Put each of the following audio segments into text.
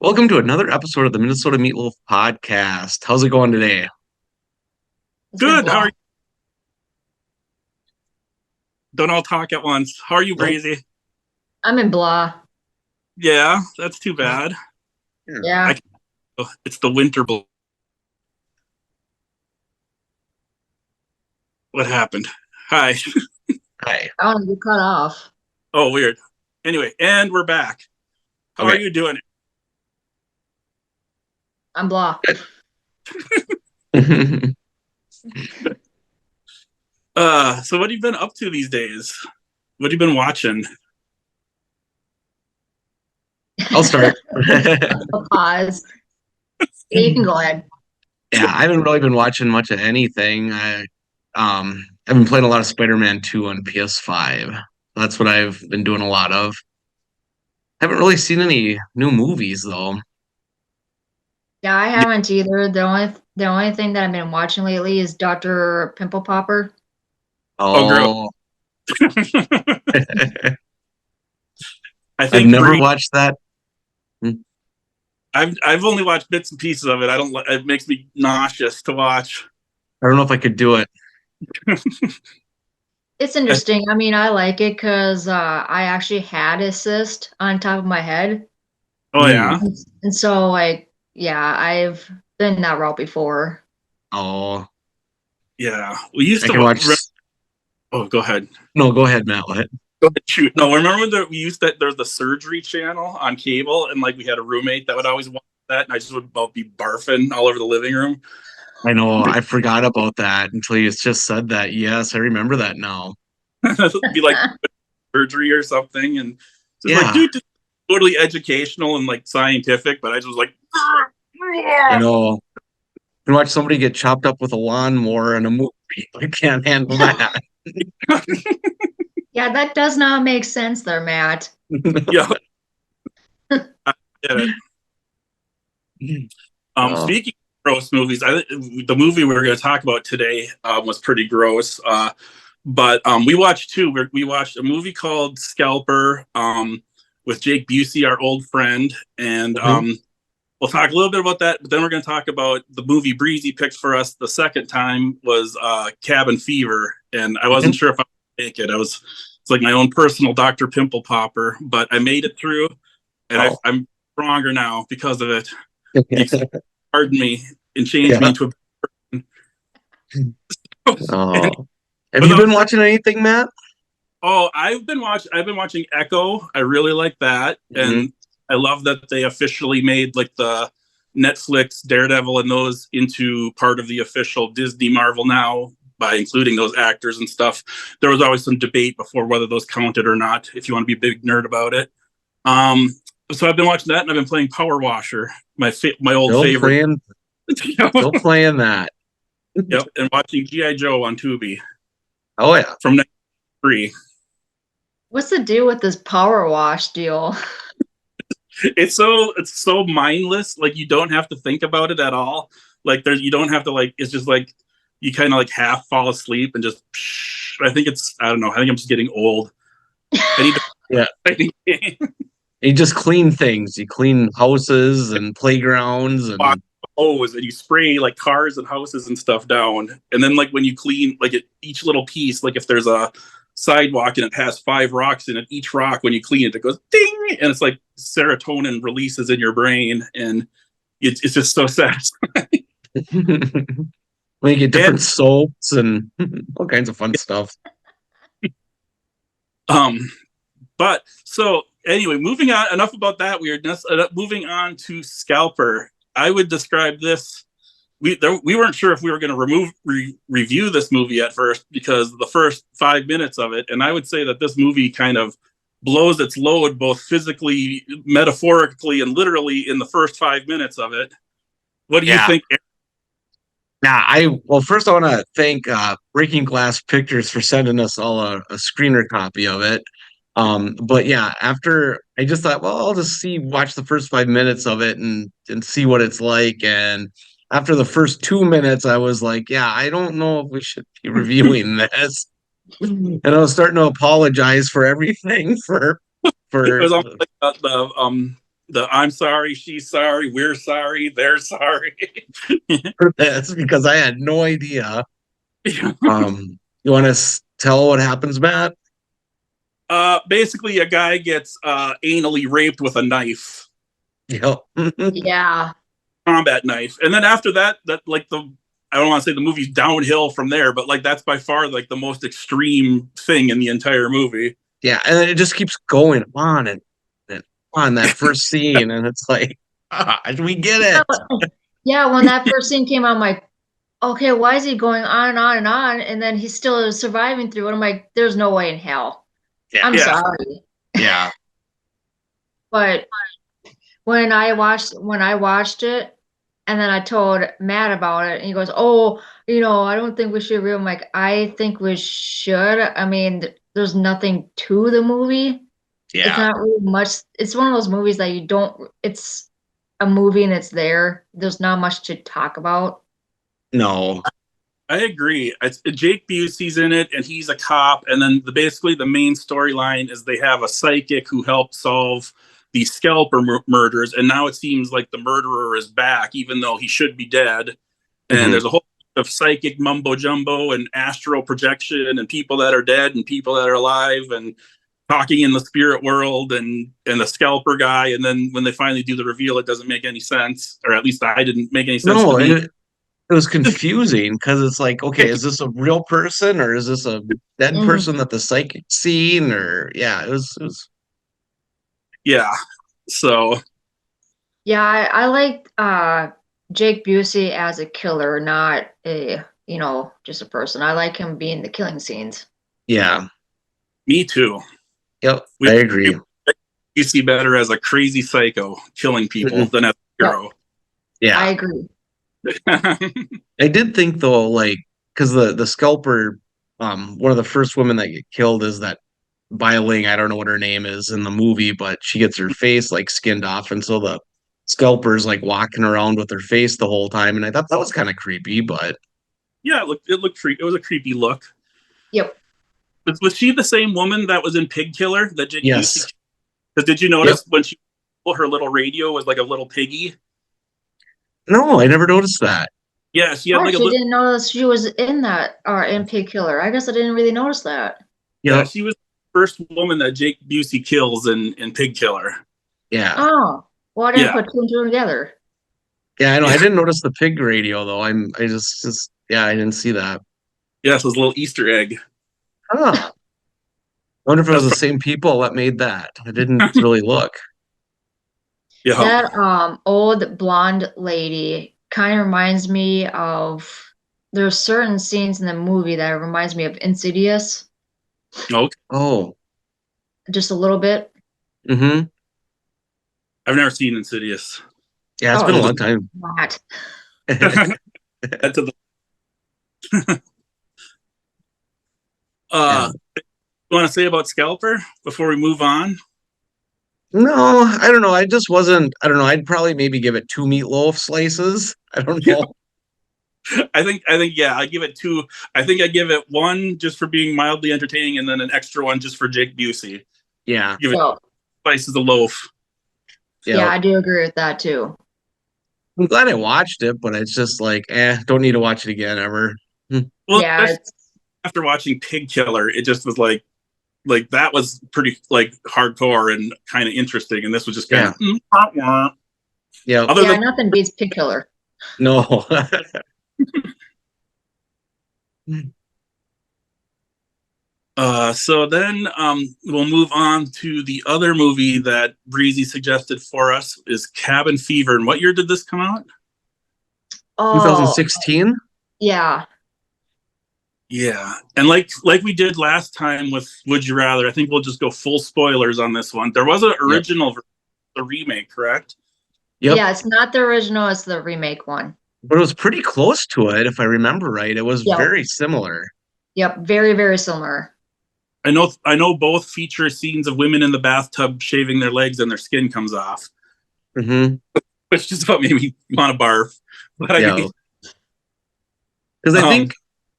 Welcome to another episode of the Minnesota Meatloaf podcast. How's it going today? It's been Good. How are blah. you? Don't all talk at once. How are you, Nope. Breezy? I'm in blah. Yeah, that's too bad. Yeah. It's the winter blues. What happened? Hi. Hi. I want to get cut off. Oh, weird. Anyway, and we're back. How are Okay. you doing? I'm blah. So what have you been up to these days? What have you been watching? I'll start. I'll pause. Yeah, you can go ahead. Yeah, I haven't really been watching much of anything. I've been playing a lot of Spider-Man 2 on PS5. That's what I've been doing a lot of. Haven't really seen any new movies though. Yeah, I haven't either. The only thing that I've been watching lately is Dr. Pimple Popper. Oh, girl. Oh, I I've think never watched that. Hmm. I've only watched bits and pieces of it. I don't. It makes me nauseous to watch. I don't know if I could do it. It's interesting. I mean, I like it because I actually had a cyst on top of my head. Oh Hmm. yeah. And so, like, yeah, I've been that route before. Oh, Yeah. We used I to. can watch. Oh, go ahead. No, go ahead, Matt. What? Go ahead, shoot. No, remember when we used that? There's the surgery channel on cable, and like we had a roommate that would always watch that, and I just would about be barfing all over the living room. I know, I forgot about that until you just said that. Yes, I remember that now. Be like surgery or something, and just like, Yeah, dude, this is totally educational and like scientific, but I just was like, I know. You watch somebody get chopped up with a lawnmower in a movie. I can't handle that. Yeah, that does not make sense there, Matt. yeah, I get it. Oh, Speaking of gross movies, the movie we were going to talk about today was pretty gross. But we watched two. We watched a movie called Scalper with Jake Busey, our old friend, and mhm. we'll talk a little bit about that. But then we're going to talk about the movie Breezy picked for us the second time was Cabin Fever, and I wasn't sure if I would make it. It's like my own personal Dr. Pimple Popper, but I made it through, and Oh. I'm stronger now because of it. Pardon me and changed me Yeah. into a and, Oh. Have you been watching anything, Matt? I've been watching Echo. I really like that, Mhm. and I love that they officially made like the Netflix Daredevil and those into part of the official Disney Marvel now by including those actors and stuff. There was always some debate before whether those counted or not, if you want to be a big nerd about it. um so I've been watching that, and I've been playing Power Washer, my old Still favorite. playing, still playing that. Yep, and watching GI Joe on Tubi Oh yeah. from '93. What's the deal with this power wash deal? It's so mindless. Like you don't have to think about it at all. Like you don't have to like. It's just like you kind of like half fall asleep and just. I think I don't know. I think I'm just getting old. I need to. Yeah. I think You just clean things. You clean houses and playgrounds and hose and you spray like cars and houses and stuff down, and then like when you clean like each little piece, like if there's a sidewalk and it has 5 rocks in it, each rock when you clean it, it goes ding, and it's like serotonin releases in your brain, and it's just so satisfying. we get And different soaps and all kinds of fun stuff. um, but so anyway, moving on. Enough about that weirdness. Moving on to Scalper. I would describe this. We weren't sure if we were going to review this movie at first because the first 5 minutes of it, and I would say that this movie kind of blows its load both physically, metaphorically, and literally in the first 5 minutes of it. What do you Yeah. think? Now, first I want to thank Breaking Glass Pictures for sending us all a screener copy of it. But yeah, after I just thought, well, I'll just watch the first 5 minutes of it and see what it's like. And after the first 2 minutes, I was like, yeah, I don't know if we should be reviewing this. And I was starting to apologize for everything It for was almost like the the I'm sorry, she's sorry, we're sorry, they're sorry. That's because I had no idea. You want to tell what happens, Matt? Basically, a guy gets anally raped with a knife, Yep. Yeah. combat knife, and then after that, I don't want to say the movie's downhill from there, but like that's by far like the most extreme thing in the entire movie. Yeah, and it just keeps going and on that first scene, and it's like, we get it. Yeah, when that first scene came out, I'm like, okay, why is he going on and on and on? And then he's still surviving through it. I'm like, there's no way in hell. Yeah. I'm sorry. Yeah. But when I watched it and then I told Matt about it and he goes, oh, I don't think we should I'm like, I think we should. I mean, there's nothing to the movie. It's Yeah. not really much. It's one of those movies that it's a movie and it's there. There's not much to talk about. No. I agree. Jake Busey's in it, and he's a cop. And then basically the main storyline is they have a psychic who helped solve the Scalper murders, and now it seems like the murderer is back, even though he should be dead. And there's a whole of psychic mumbo jumbo and astral projection, and people that are dead and people that are alive, and talking in the spirit world, and the Scalper guy. And then when they finally do the reveal, it doesn't make any sense, or at least I didn't make any sense to me. It was confusing because it's like, okay, is this a real person or is this a dead person that the psychic seen? Or yeah, it was. Yeah. So. Yeah, I like Jake Busey as a killer, not just a person. I like him being the killing scenes. Yeah. Me too. Yep, I agree. You see better as a crazy psycho killing people than as a hero. Yep. Yeah, I agree. I did think though, like, because the Scalper, one of the first women that get killed is that Biling. I don't know what her name is in the movie, but she gets her face like skinned off, and so the Scalper's like walking around with her face the whole time, and I thought that was kind of creepy, but yeah, it looked creepy. It was a creepy look. Yep. Was she the same woman that was in Pig Killer that Jake yes. Busey? Because did you notice when her little radio was like a little piggy? No, I never noticed that. Yeah, she had didn't notice she was in that or in Pig Killer. I guess I didn't really notice that. Yeah, she was the first woman that Jake Busey kills in Pig Killer. Yeah. Oh, well, I didn't put two and two together. Yeah, I know. I didn't notice the pig radio though. I didn't see that. Yeah, so it was a little Easter egg. Huh. I wonder if it was the same people that made that. I didn't really look. Yeah. That old blonde lady kind of reminds me of there's certain scenes in the movie that reminds me of Insidious. Okay. Oh. Just a little bit. Mm-hmm. I've never seen Insidious. Yeah, it's been a long time. Not. You want to say about Scalper before we move on? No, I don't know. I just wasn't. I don't know. I'd probably maybe give it 2 meatloaf slices. I don't know. I think yeah. I give it 2. I think I give it 1 just for being mildly entertaining, and then an extra 1 just for Jake Busey. Yeah, give it slices of loaf. Yeah, I do agree with that too. I'm glad I watched it, but it's just like, don't need to watch it again ever. Well, yeah, after watching Pig Killer, it just was like that was pretty like hardcore and kind of interesting, and this was just kind of yeah. Nothing beats Pig Killer. No. So then we'll move on to the other movie that Breezy suggested for us is Cabin Fever. And what year did this come out? 2016? Yeah. Yeah. And like we did last time with Would You Rather, I think we'll just go full spoilers on this one. There was an original the remake, correct? Yep. Yeah, it's not the original, it's the remake one. But it was pretty close to it, if I remember right. It was very similar. Yep, very, very similar. I know both feature scenes of women in the bathtub shaving their legs and their skin comes off. Mm-hmm. Which just about made me want to barf. But because I think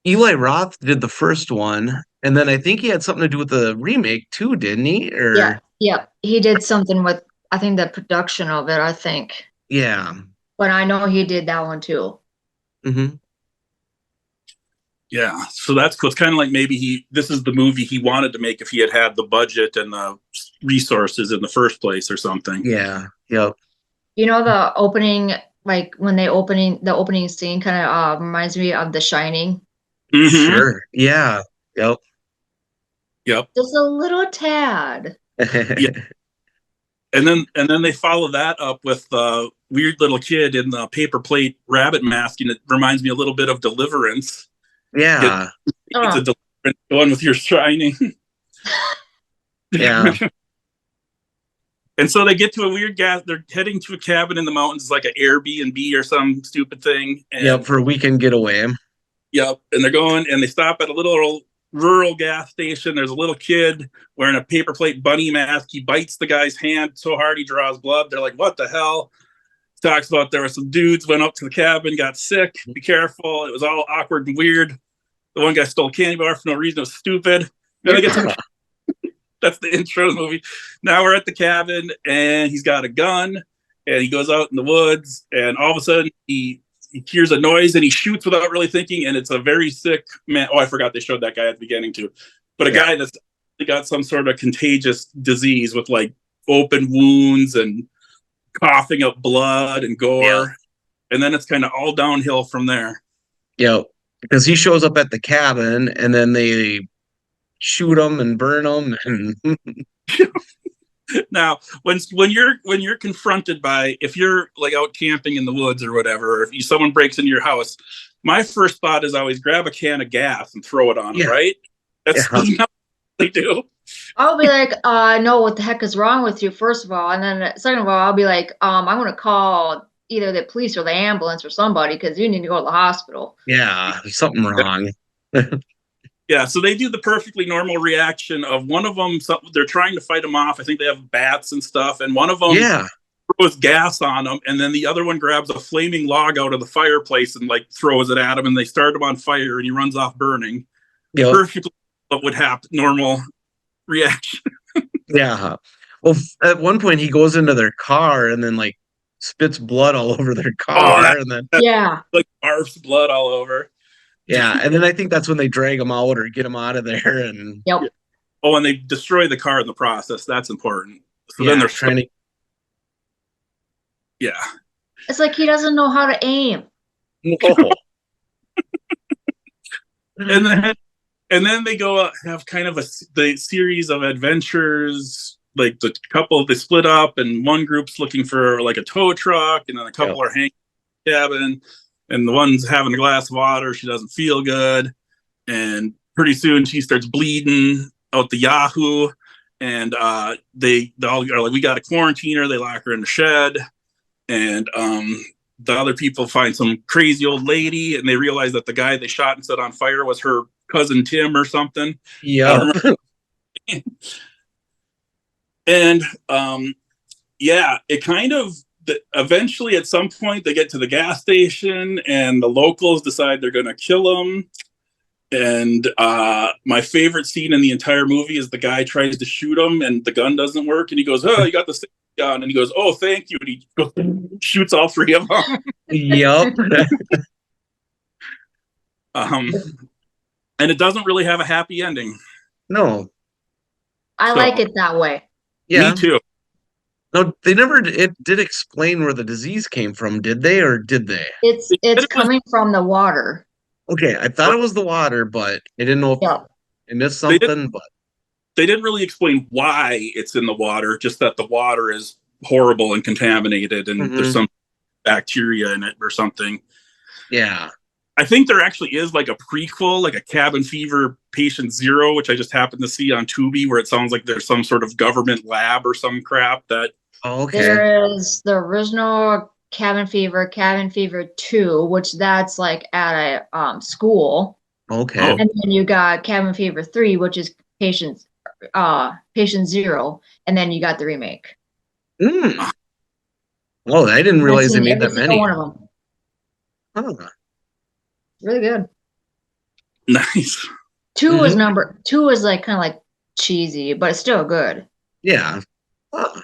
Eli Roth did the first one, and then I think he had something to do with the remake too, didn't he? Yeah, he did something with I think the production of it, I think. Yeah. But I know he did that one too. Hmm. Yeah, so that's cool. It's kind of like maybe this is the movie he wanted to make if he had had the budget and the resources in the first place or something. Yeah. Yep. You know, the opening, like when the opening scene kind of reminds me of The Shining. Mm-hmm. Sure. Yeah. Yep. Yep. Just a little tad. Yeah. And then they follow that up with the weird little kid in the paper plate rabbit mask, and it reminds me a little bit of Deliverance. Yeah. It's a Oh, Deliverance one with your Shining. Yeah. And so they get to a weird gas. They're heading to a cabin in the mountains, like an Airbnb or some stupid thing. Yep. And For a weekend getaway. yep, and they're going and they stop at a little rural gas station. There's a little kid wearing a paper plate bunny mask. He bites the guy's hand so hard he draws blood. They're like, "What the hell?" Talks about there were some dudes went up to the cabin, got sick. Be careful. It was all awkward and weird. The one guy stole a candy bar for no reason. It was stupid. Then they get to Yeah. that's the intro of the movie. Now we're at the cabin and he's got a gun and he goes out in the woods and all of a sudden he hears a noise and he shoots without really thinking, and it's a very sick man. Oh, I forgot they showed that guy at the beginning too. But a guy that's got some sort of contagious disease with like open wounds and coughing up blood and gore. Yeah. And then it's kind of all downhill from there. Yep. Because he shows up at the cabin and then they shoot him and burn him and Now, when you're confronted by, if you're like out camping in the woods or whatever, or if someone breaks into your house, my first thought is always grab a can of gas and throw it on them, yeah. right? That's Yeah. not what they do. I'll be like, no, what the heck is wrong with you, first of all, and then second of all, I'll be like, I'm gonna call either the police or the ambulance or somebody because you need to go to the hospital. Yeah. There's something wrong. Yeah, so they do the perfectly normal reaction of one of them. They're trying to fight them off. I think they have bats and stuff, and one of them Yeah. throws gas on them, and then the other one grabs a flaming log out of the fireplace and like throws it at him, and they start him on fire, and he runs off burning. Yep. Perfectly what would happen, normal reaction. Yeah. Well, at one point he goes into their car and then like spits blood all over their car and then Yeah. Like barfs blood all over. yeah, and then I think that's when they drag him out or get him out of there and Yep. Oh, and they destroy the car in the process. That's important. So yeah, then they're trying to yeah. It's like he doesn't know how to aim. no. And then they go have kind of the series of adventures. Like the couple, they split up, and one group's looking for like a tow truck, and then a couple are hanging in the cabin, and the one's having a glass of water. She doesn't feel good, and pretty soon she starts bleeding out the Yahoo, and they all are like, "We got to quarantine her." They lock her in the shed, and the other people find some crazy old lady, and they realize that the guy they shot and set on fire was her cousin Tim or something. Yeah. And yeah, it kind of eventually at some point they get to the gas station and the locals decide they're going to kill him. And my favorite scene in the entire movie is the guy tries to shoot him and the gun doesn't work, and he goes, "Oh, you got the gun," and he goes, "Oh, thank you," and he shoots all three of them. Yep. And it doesn't really have a happy ending. No. I So- like it that way. Yeah. Me too. No, they never it did explain where the disease came from, did they, or did they? It's coming from the water. Okay, I thought it was the water, but I didn't know if Yeah. I missed They did- something, but They didn't really explain why it's in the water, just that the water is horrible and contaminated and there's some bacteria in it or something. yeah. I think there actually is like a prequel, like a Cabin Fever Patient Zero, which I just happened to see on Tubi, where it sounds like there's some sort of government lab or some crap that. Oh, okay. There is the original Cabin Fever 2, which that's like at a school. Okay. And then you got Cabin Fever 3, which is Patient Zero, and then you got the remake. Mm. Well, I didn't realize they I've seen made every that single many. one of them. Huh. Really good. Nice. 2 is like kind of like cheesy, but it's still good. Yeah. Huh.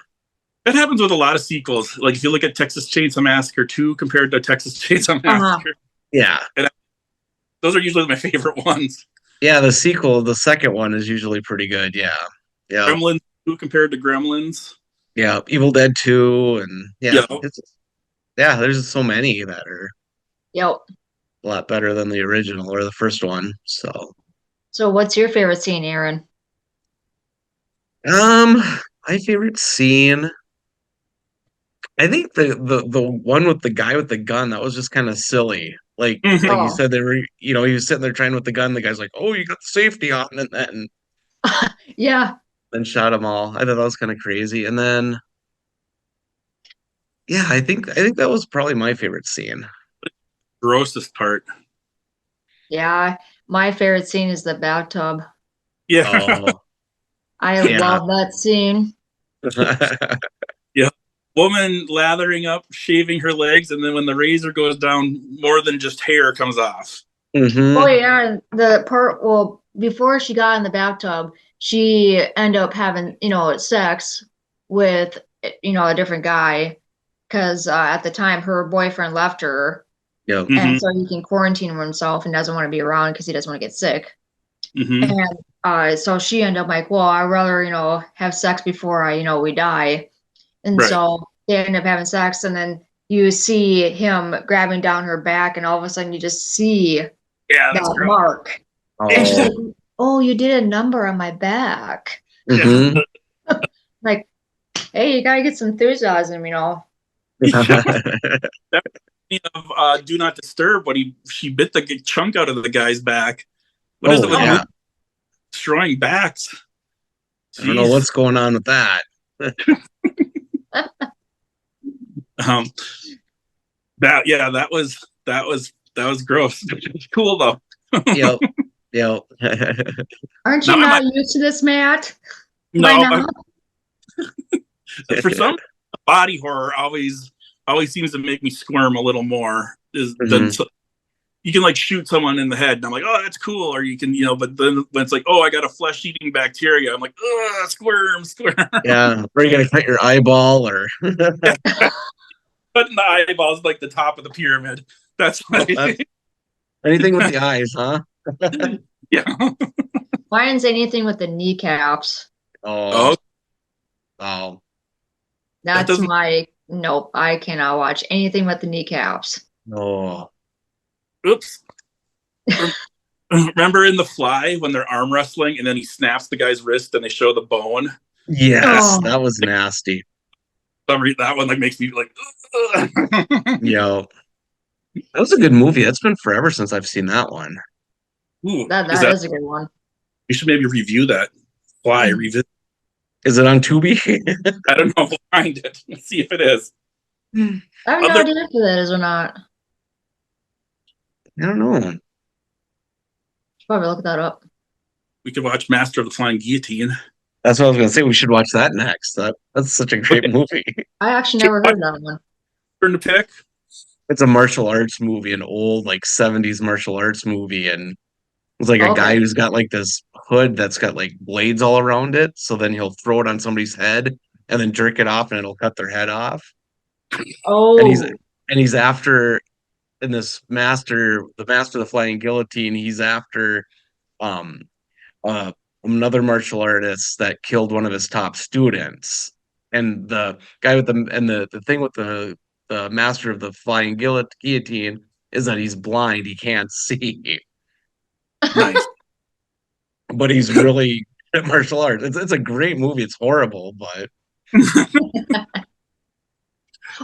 That happens with a lot of sequels. Like if you look at Texas Chainsaw Massacre 2 compared to Texas Chainsaw Massacre, Yeah. and those are usually my favorite ones. Yeah, the sequel, the second one is usually pretty good. Yeah. Yeah. Gremlins 2 compared to Gremlins. Yeah. Evil Dead 2 and Yeah. there's just so many that are Yep. a lot better than the original or the first one. So, So what's your favorite scene, Aaron? um, my favorite scene, I think the one with the guy with the gun, that was just kind of silly. Mhm. Like you Oh, said, they were, he was sitting there trying with the gun. The guy's like, "Oh, you got the safety on," and yeah. then shot them all. I thought that was kind of crazy. And then, yeah, I think that was probably my favorite scene. Grossest part. Yeah. My favorite scene is the bathtub. Yeah. Oh, I yeah. love that scene. Yeah. Woman lathering up, shaving her legs, and then when the razor goes down, more than just hair comes off. Oh Hmm. yeah, and the part, well, before she got in the bathtub, she ended up having, sex with, a different guy because at the time her boyfriend left her, Yep. and Hmm. so he can quarantine himself and doesn't want to be around because he doesn't want to get sick. Hmm. And so she ended up like, well, I'd rather, have sex before we die. And Right. so they end up having sex, and then you see him grabbing down her back, and all of a sudden you just see Yeah, that's that gross. mark. And she's Oh. like, "Oh, you did a number on my back." Yeah. Hmm. Like, hey, you gotta get some enthusiasm. That reminds me of Do Not Disturb when she bit the chunk out of the guy's back. What is Oh it with Oh, yeah. movies destroying backs? I don't know Jeez. what's going on with that. Um, that was gross. Cool though. Yep. Yep. aren't you Now I'm not used to this, Matt? By no, now? for some body horror always seems to make me squirm a little more is than Mhm. you can like shoot someone in the head and I'm like, oh, that's cool, or you can, but then when it's like, oh, I got a flesh eating bacteria, I'm like, oh, squirm, squirm. Yeah. Or you gonna cut your eyeball or Putting the eyeballs like the top of the pyramid. That's like, anything with the eyes, huh? yeah. Mine's anything with the kneecaps. Oh, Oh, oh. that That's doesn't. my nope. I cannot watch anything with the kneecaps. Oh. Oops. Remember in The Fly when they're arm wrestling and then he snaps the guy's wrist and they show the bone? Yes, Oh, that was nasty. That one like makes me like. Yo, that was a good movie. It's been forever since I've seen that one. Ooh, that is a good one. you should maybe review that. Fly Mm. revisit. Is it on Tubi? I don't know. We'll find it. Let's see if it is. I have no Other idea if that is or not. I don't know. Should probably look that up. we could watch Master of the Flying Guillotine. That's what I was gonna say. We should watch that next. That's such a great Okay, movie. I actually never heard that one. turn to pick. It's a martial arts movie, an old like 70s martial arts movie, and it's like a guy Okay. who's got like this hood that's got like blades all around it. So then he'll throw it on somebody's head and then jerk it off and it'll cut their head off. And he's Oh, and he's after in this the master of the flying guillotine, he's after um uh another martial artist that killed one of his top students. And the guy with the thing with the master of the flying guillotine is that he's blind, he can't see, Nice. but he's really good at martial arts. It's a great movie. It's horrible, but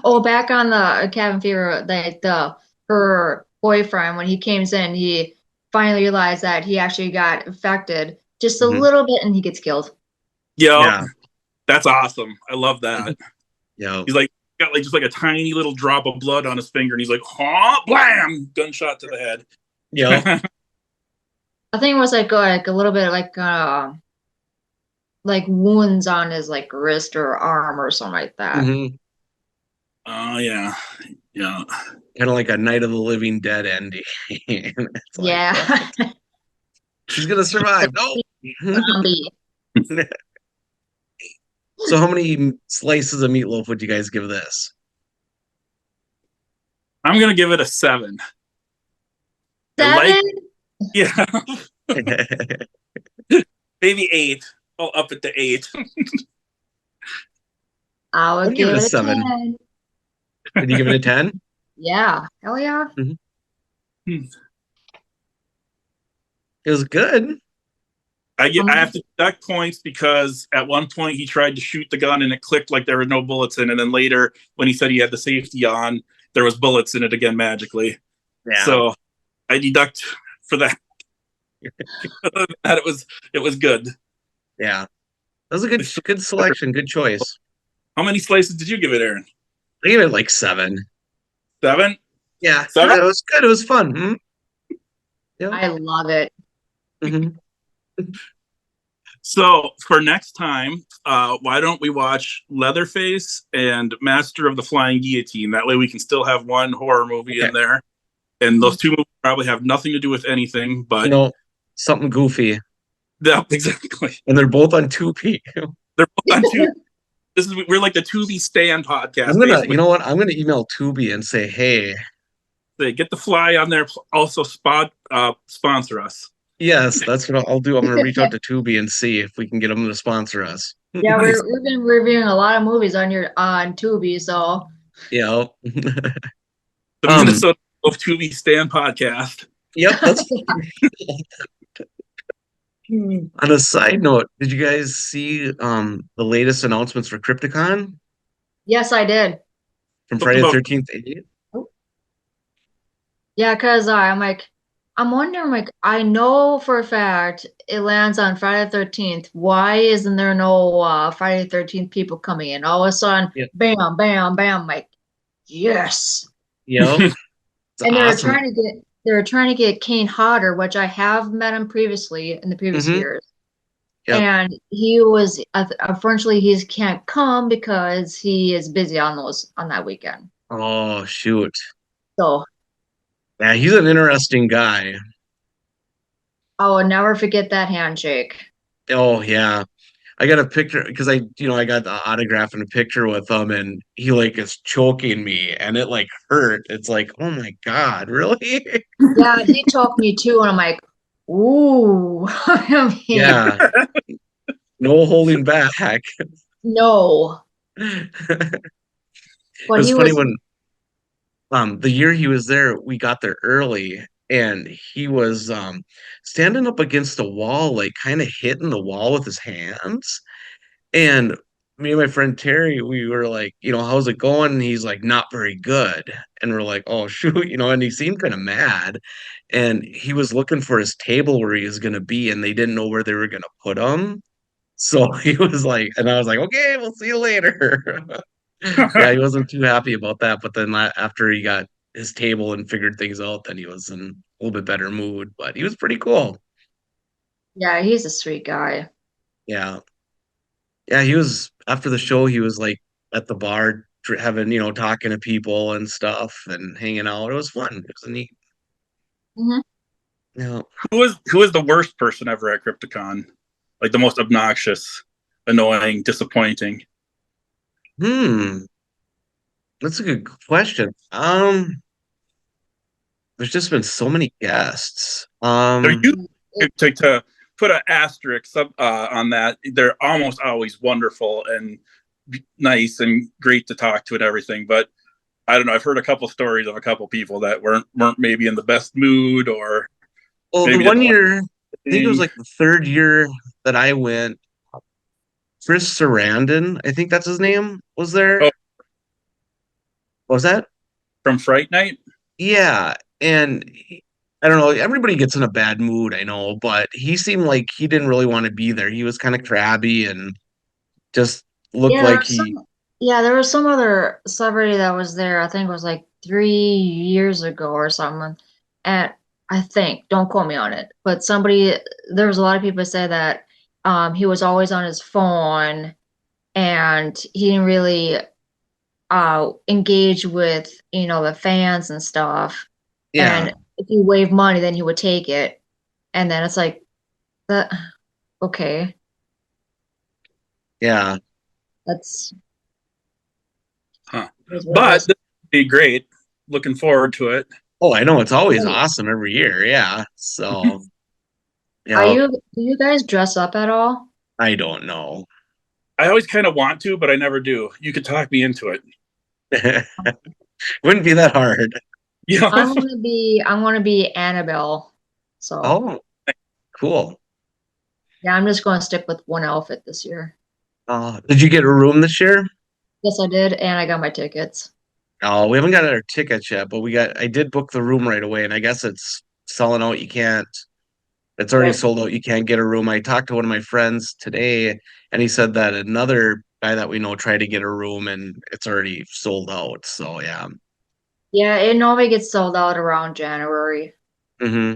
oh, back on the cabin fever, the her boyfriend when he came in, he finally realized that he actually got infected just a mhm. little bit, and he gets killed. Yep, Yeah, that's awesome. I love that. yeah, He's like got like just like a tiny little drop of blood on his finger, and he's like, "Huh, blam!" Gunshot to the yeah. head. I think it was like a little bit like wounds on his like wrist or arm or something like that. Hmm. Oh yeah, yeah. Kind of like a Night of the Living Dead ending. It's like, Yeah. what? She's gonna survive. No. Zombie. So how many slices of meatloaf would you guys give this? I'm gonna give it a 7. I like, 7? yeah, maybe 8. I'll up it to 8. I would I'd give give it a it a 7. 10. Would you give it a 10? Yeah. Hell yeah. It was good. I have to deduct points because at one point he tried to shoot the gun and it clicked like there were no bullets in it. And then later, when he said he had the safety on, there was bullets in it again magically. Yeah. So I deduct for that. That it was good. Yeah. That was a good selection, good choice. How many slices did you give it, Aaron? I gave it like 7. 7? Yeah. 7? It was good. It was fun. Yeah. I love it. Mhm. So for next time, why don't we watch Leatherface and Master of the Flying Guillotine? That way we can still have one horror movie Okay. in there. And those two movies probably have nothing to do with anything, but Something goofy. yeah, exactly. And they're both on 2P. They're both on two. We're like the Tubi stand podcast, basically. You know what? I'm gonna email Tubi and say, hey, They get the fly on there. Also, sponsor us. yes, that's what I'll do. I'm gonna reach out to Tubi and see if we can get them to sponsor us. Yeah, Nice. we've been reviewing a lot of movies on Tubi, so Yeah. The Minnesota of Tubi stand podcast. Yep, that's on a side note, did you guys see the latest announcements for Crypticon yes, I did. from Something Friday the about 13th? Yeah, because I'm wondering, like, I know for a fact it lands on Friday the 13th. Why isn't there no Friday the 13th people coming in? All of a sudden, Yep. bam, bam, bam, like, yes. Yep. It's And awesome. they were trying to get Kane Hodder, which I have met him previously in the previous Mm-hmm. years. Yep. And he was unfortunately he can't come because he is busy on that weekend. Oh shoot. So Yeah, he's an interesting guy. I will never forget that handshake. Oh yeah. I got a picture because I got the autograph and a picture with him, and he like is choking me, and it like hurt. It's like, oh my God, really? Yeah, he choked me too, and I'm like, ooh. I mean, Yeah, no holding back. no. It But was he funny was, when the year he was there, we got there early, and he was standing up against the wall, like kind of hitting the wall with his hands. And me and my friend Terry, we were like, how's it going? And he's like, not very good. And we're like, oh, shoot, and he seemed kind of mad. And he was looking for his table where he was going to be, and they didn't know where they were going to put him. So he was like, and I was like, okay, we'll see you later. Yeah, he wasn't too happy about that. But then after he got his table and figured things out, then he was in a little bit better mood. But he was pretty cool. yeah, he's a sweet guy. Yeah. Yeah, he was after the show. He was like at the bar, having talking to people and stuff and hanging out. It was fun. It was neat. Hmm. Yeah. Who was the worst person ever at Crypticon? Like the most obnoxious, annoying, disappointing. Hmm. That's a good question. There's just been so many guests. They're usually to put an asterisk on that. They're almost always wonderful and nice and great to talk to and everything. But I don't know. I've heard a couple stories of a couple people that weren't maybe in the best mood or Well, the maybe one didn't like year, I think it was anything. like the third year that I went. Chris Sarandon, I think that's his name, was there. Oh, What was that? from Fright Night. Yeah, and I don't know. Everybody gets in a bad mood, I know, but he seemed like he didn't really want to be there. He was kind of crabby and just looked Yeah, like he. there was some other celebrity that was there. I think it was like 3 years ago or something. And I think, don't quote me on it, but there was a lot of people say that he was always on his phone and he didn't really engage with, the fans and stuff. Yeah, And if you wave money, then he would take it. And then it's like, that, okay. yeah. That's Huh. is what it But is. this would be great. Looking forward to it. Oh, I know it's always Hey, awesome every year. Yeah. So, are yeah, you do you guys dress up at all? I don't know. I always kind of want to, but I never do. You could talk me into it. Wouldn't be that hard. You know? I'm gonna be Annabelle. So Oh, cool. yeah, I'm just gonna stick with one outfit this year. Did you get a room this year? Yes, I did, and I got my tickets. Oh, we haven't got our tickets yet, but I did book the room right away, and I guess it's selling out. It's already Yep. sold out. You can't get a room. I talked to one of my friends today, and he said that another guy that we know tried to get a room, and it's already sold out. So, yeah. Yeah, it normally gets sold out around January. Hmm.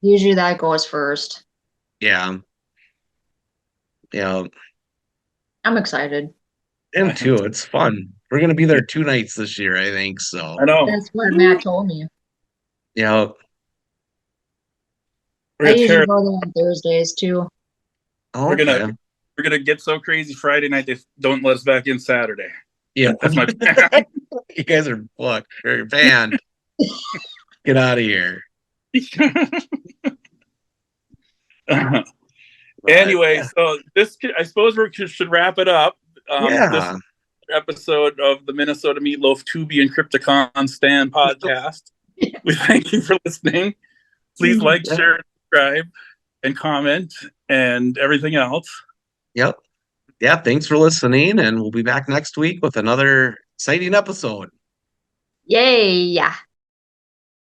Usually that goes first. Yeah. Yeah. I'm excited. Him too. It's fun. We're gonna be there 2 nights this year, I think. I So, know. That's what Matt told me. yeah. We're I gonna usually tear. go there on Thursdays too. We're gonna Okay. we're gonna get so crazy Friday night they don't let us back in Saturday. Yeah. That's my plan. You guys are booked. You're banned. Get out of here. But Anyway, so I suppose we should wrap it up. This yeah. episode of the Minnesota Meatloaf Tubi and Crypticon Stand podcast. We thank you for listening. Please like, Yeah. share, subscribe, and comment, and everything else. Yep. Yeah. Thanks for listening, and we'll be back next week with another exciting episode. Yay! Yeah.